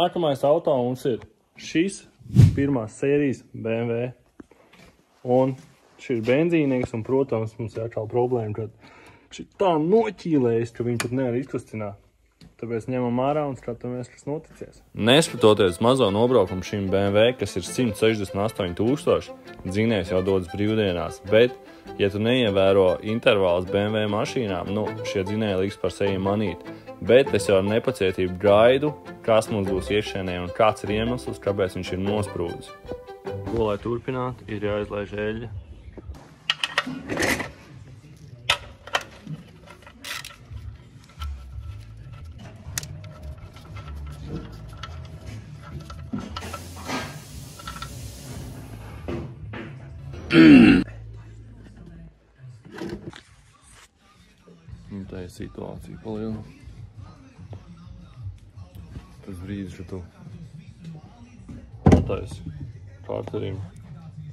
nākamais auto mums ir šis pirmās sērijas BMW. Un šis ir benzīnīgs, un, protams, mums ir atkal problēma, ka šī tā noķīlējis, ka viņi pat nevar izkustināt. Tāpēc ņemam ārā un skatāmies, kas noticies. Neskatoties mazo nobraukumu šim BMW, kas ir 168 000, dzinējs jau dodas brīvdienās, bet, ja tu neievēro intervālus BMW mašīnām, šie dzinēji liks par sevi manīt. Bet es jau ar nepacietību gaidu, kas mums būs iekšēnē un kāds ir iemesls, kāpēc viņš ir nosprūdis. Ko, lai turpinātu, ir jāizlaiž eļļa. Un tā ir situācija paliela. Tas brīdis, ka tu attaisi kārterim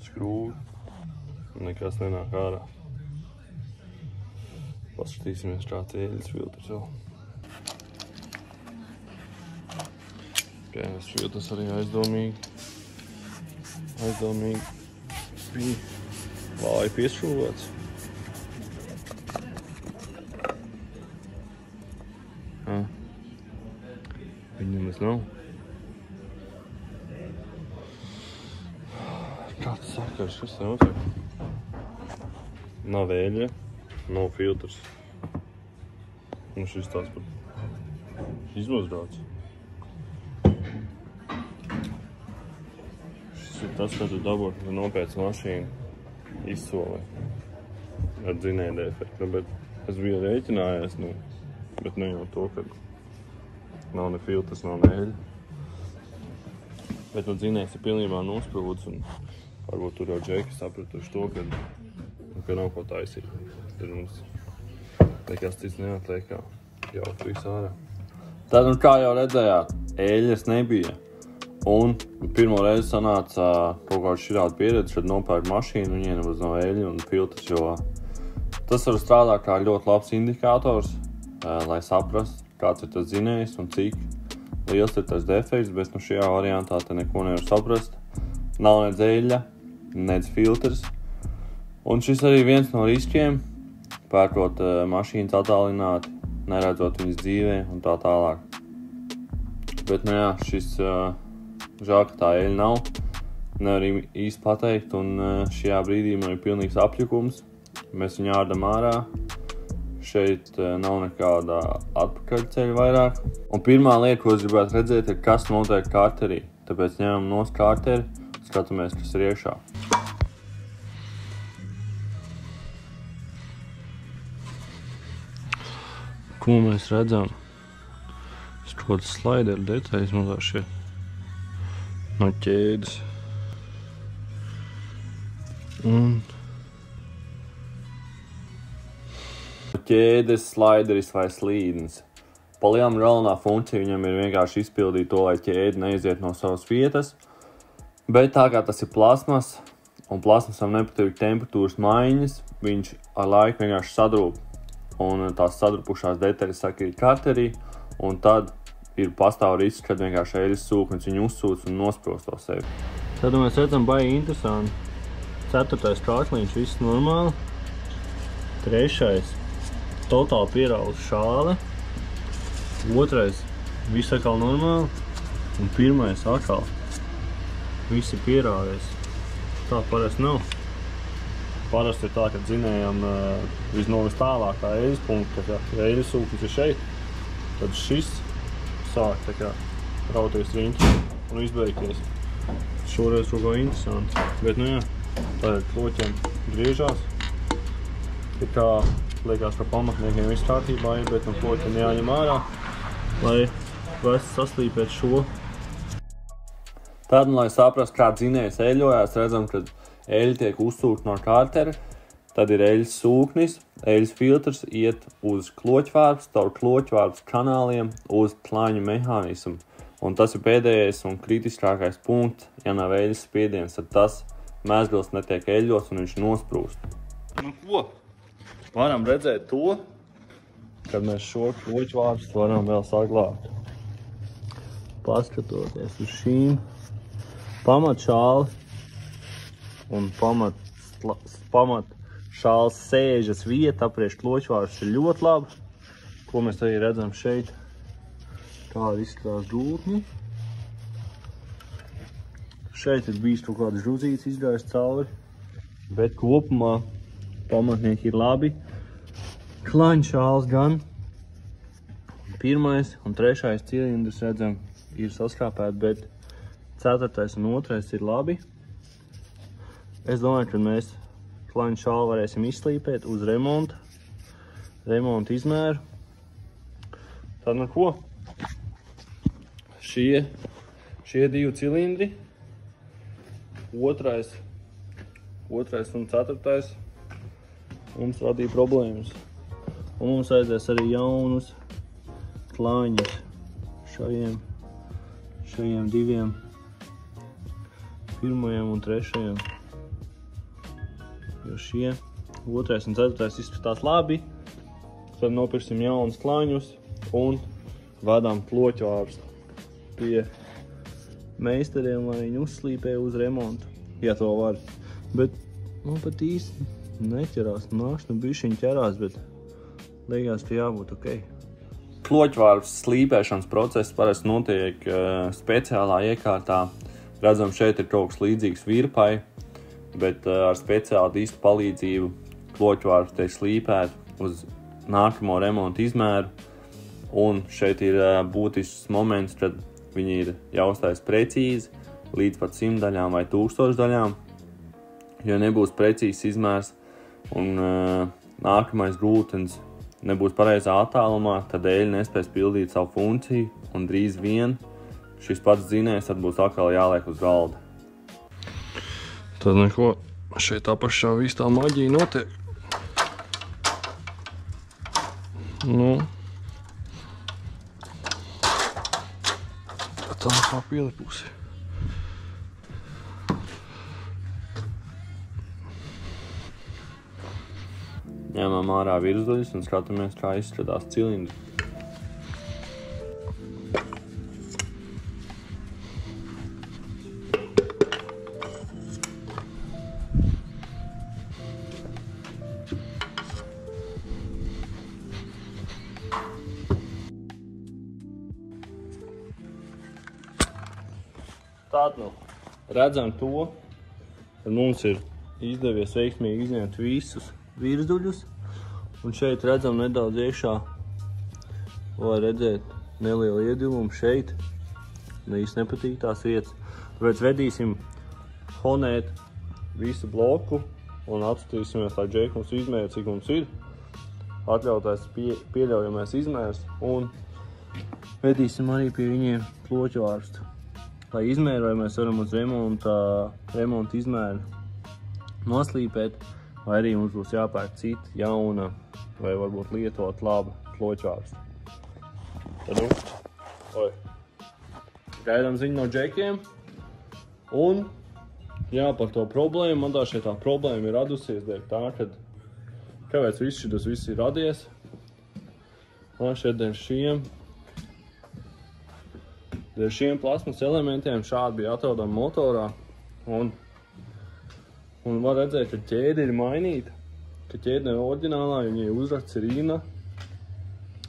skrūvi un nekas nenāk ārā. Paskatīsimies, kāds eļļas filtrs vēl. Eļļas filtrs arī aizdomīgi bija vāji piešķūvēts. Viņam tas nav. Kāds sakars, kas te notiek? Nav eļļa, nav filtrs. Un šis tāds pat izmazgāts. Šis ir tas, kā tu dabū, ka nopēc mašīnu izsolē ar dzinēju defektu. Bet es biju rēķinājies, bet ne jau to, ka nav ne filtrs, nav ne eļļa. Bet dzinējs ir pilnībā nosprūdis un varbūt tur jau džeki sapratuši to, ka nav ko taisīt. Tad mums nekas cits neatliek kā jaukt visu ārā. Tad, kā jau redzējāt, eļļas nebija. Un pirmo reizi sanāca kaut kāda širāda pieredze, kad nopērk mašīnu, viņiem nebūs nav eļļa un filtrs, jo tas var strādāt kā ļoti labs indikators, lai saprastu, kāds ir tas dzinējs un cik liels ir tas defekts, bet šajā variantā te neko nevar saprast. Nav nec eļļa, nec filtrs. Un šis arī viens no riskiem, pērkot mašīnas attālināti, neredzot viņas dzīvē un tā tālāk. Bet, šis žēl, ka tā eļļa nav. Nevar īsti pateikt, un šajā brīdī man ir pilnīgs apjukums. Mēs viņu ārdam ārā. Šeit nav nekāda atpakaļceļa vairāk. Un pirmā lieta, ko es gribētu redzēt, ir, kas notiek kārterī. Tāpēc ņemam nost kārteri, skatāmies, kas ir iekšā. Ko mēs redzam? Kaut kāds slaideru detaļas mazāk šeit no ķēdes. Un ķēdes, slaideris vai slīdnis. Palielam galvenā funkcija viņam ir vienkārši izpildīt to, lai ķēde neiziet no savas vietas. Bet tā kā tas ir plasmas, un plasmasam nepatīk temperatūras maiņas, viņš ar laiku vienkārši sadrūp. Un tās sadrupušās detaļas sakrīt karterī, un tad pastāv risks, kad vienkārši eļļas sūknis viņu uzsūc un nosprost to sevi. Tad mēs redzam baigi interesanti. 4. kārtliņš, viss normāli. 3. totāli pieraulis šāle. 2. viss atkal normāli. Un 1. atkal. Viss ir pierāvies. Tā parasti nav. Parasti ir tā, ka dzinējam visnovis tālākā eļļas punkta, ka ja eļļas sūknis ir šeit, tad šis sāk tā kā rauties riņķi un izbeigties. Šoreiz kaut kā interesanti. Bet, tagad kloķiem griežās. Ir kā, liekas, ka pamatniekiem viss kārtībā ir, bet kloķiem jāņem ārā, lai vest saslīpēt šo. Tad, lai saprast, kā dzinējs eļļojās, redzam, ka eļļa tiek uzsūkta no kārtera, tad ir eļļas sūknis, eļļas filtrs iet uz kloķvārps, caur kloķvārps kanāliem uz klāņu mehānismu. Un tas ir pēdējais un kritiskākais punkts, ja nav eļļas spiediens, tad tas mezgls netiek eļļos un viņš nosprūst. Nu ko? Varam redzēt to, kad mēs šo kloķvārps varam vēl saglābt. paskatoties uz šīm pamatšāli un pamat šāls sēžas vieta apriekš kloķvārds ir ļoti laba, ko mēs arī redzam šeit. Tāda izskatās gultņi. Šeit ir bijis kaut kāda žuzītes izgājis cauri, bet kopumā pamatnieki ir labi. Klaņšāls gan. Pirmais un trešais cilindrs, redzam, ir saskrāpēti, bet ceturtais un otrais ir labi. Es domāju, ka mēs klaņšālu varēsim izslīpēt uz remonta izmēru. Tad nu ko? Šie divi cilindri, otrais un ceturtais, mums radīja problēmas. Un mums vajadzēs arī jaunus klaņus šajiem diviem, pirmajam un trešajam. Jo šie otrais un ceturtais izskatās labi, tad nopirksim jaunus klaņus un vadām kloķvārstu pie meistariem, lai viņi uzslīpē uz remontu, ja to var. Bet man pat īsti neķerās, nākšana bišķiņ ķerās, bet liekas, ka jābūt ok. Kloķvārps slīpēšanas process parasti notiek speciālā iekārtā. Redzam, šeit ir kaut kas līdzīgs virpai, bet ar speciālistu palīdzību kloķvārps tiek slīpēt uz nākamo remontu izmēru. Un šeit ir būtisks moments, kad viņi ir jāuztais precīzi, līdz pat 100 daļām vai 1000 daļām. Jo nebūs precīzs izmērs un nākamais gultens nebūs pareizā attālumā, tad eļļa nespēs pildīt savu funkciju un drīz vien šis pats dzinējs tad būs atkal jāliek uz galda. Tad neko, šeit apašā viss tā maģija notiek. Nu, tā kā pielipusi. Ņemam ārā virsdaļas un skatāmies, kā izskatās cilindri. Tātad nu, redzam to, ka mums ir izdevies veiksmīgi izņemt visus virsduļus. Un šeit redzam nedaudz iekšā, var redzēt nelielu iedilumu šeit. Īsti nepatīk tās vietas. Tāpēc vedīsim honēt visu bloku un apskatīsimies, lai džeki mums izmēra, cik mums ir. Atļautais pieļaujamais izmērs un vedīsim arī pie viņiem kloķvārstu. Lai izmēru, vai mēs varam uz remonta izmēru noslīpēt, vai arī mums būs jāpērk cita jauna vai varbūt lietot laba kloķvārsta. Tad nu, gaidām ziņu no džekiem. Un, jā, par to problēmu, man tā šeit tā problēma ir radusies dēļ tā, kad kāpēc viss ir radies. Un šeit dēļ šiem plasmas elementiem šādi bija atrodami motorā. Un var redzēt, ka ķēde ir mainīta, ka ķēde nav oriģinālā, viņai uzraksts ir INA.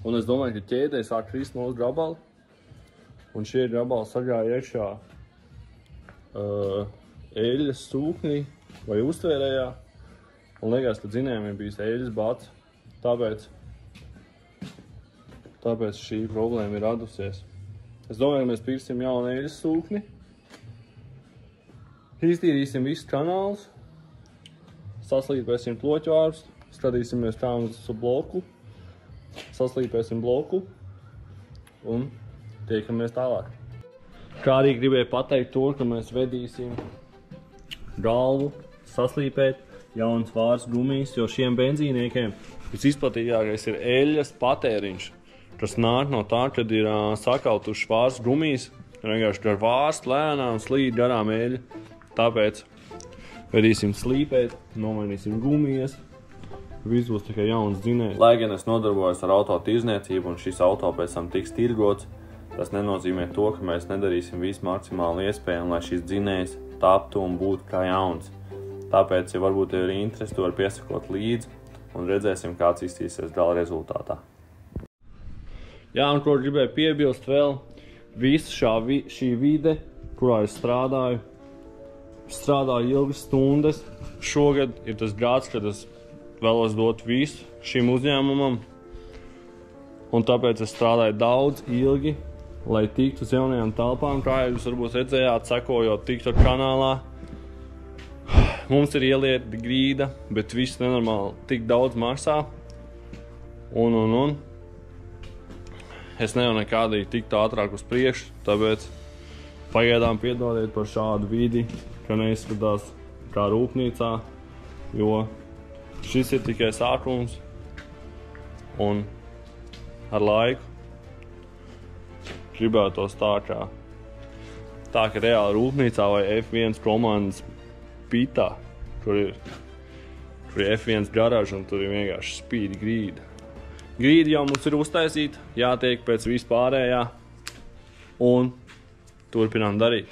Un es domāju, ka ķēdē sāk krist mūsu grabali. Un šie grabali sagāja iekšā eļļas sūknī vai uztvērējā. Un liekas, ka dzinējumiem ir bijis eļļas bats. Tāpēc šī problēma ir radusies. Es domāju, ka mēs pirksim jaunu eļļas sūkni. Iztīrīsim visus kanālus. Saslīpēsim kloķvārstu, skatīsimies, kā mums uz bloku, saslīpēsim bloku un tiekamies tālāk. Kā arī gribēju pateikt to, ka mēs vedīsim galvu, saslīpēt jaunas vārs gumijas, jo šiem benzīniekiem visizplatīgākais ir eļļas patēriņš, kas nāk no tā, kad ir sakautušas vārs gumijas, vienkārši ar vārstu lēnām slīd garām eļļa, tāpēc vedīsim slīpēt, nomainīsim gumijas, viss būs tikai jauns dzinējs. Lai gan es nodarbojos ar auto tirzniecību un šis auto pēc tam tiks tirgots, tas nenozīmē to, ka mēs nedarīsim visu maksimāli iespējami, lai šis dzinējs taptu un būtu kā jauns. Tāpēc, ja varbūt ir interesi, to var piesakot līdzi un redzēsim, kāds iztīsies gala rezultātā. Jā, un ko gribēju piebilst vēl, visa šī vide, kurā es strādāju ilgas stundas. Šogad ir tas gads, kad es vēlos dot visu šim uzņēmumam, un tāpēc es strādāju daudz ilgi, lai tiktu uz jaunajām telpām, kā jūs varbūt redzējāt, sekojot TikTok kanālā. Mums ir ielieta grīda, bet viss nenormāli tik daudz maksā, un es nevaru nekādīgi tikt ātrāk uz priekšu, tāpēc pagaidām piedodiet par šādu vidi, ka neizskatās kā rūpnīcā, jo šis ir tikai sākums, un ar laiku gribētos tā, ka reāli rūpnīcā vai F1 komandas pitā, kur ir F1 garāža un tur ir vienkārši spīd grīda. Grīda jau mums ir uztaisīta, jātiek pēc vispārējā un turpinām darīt.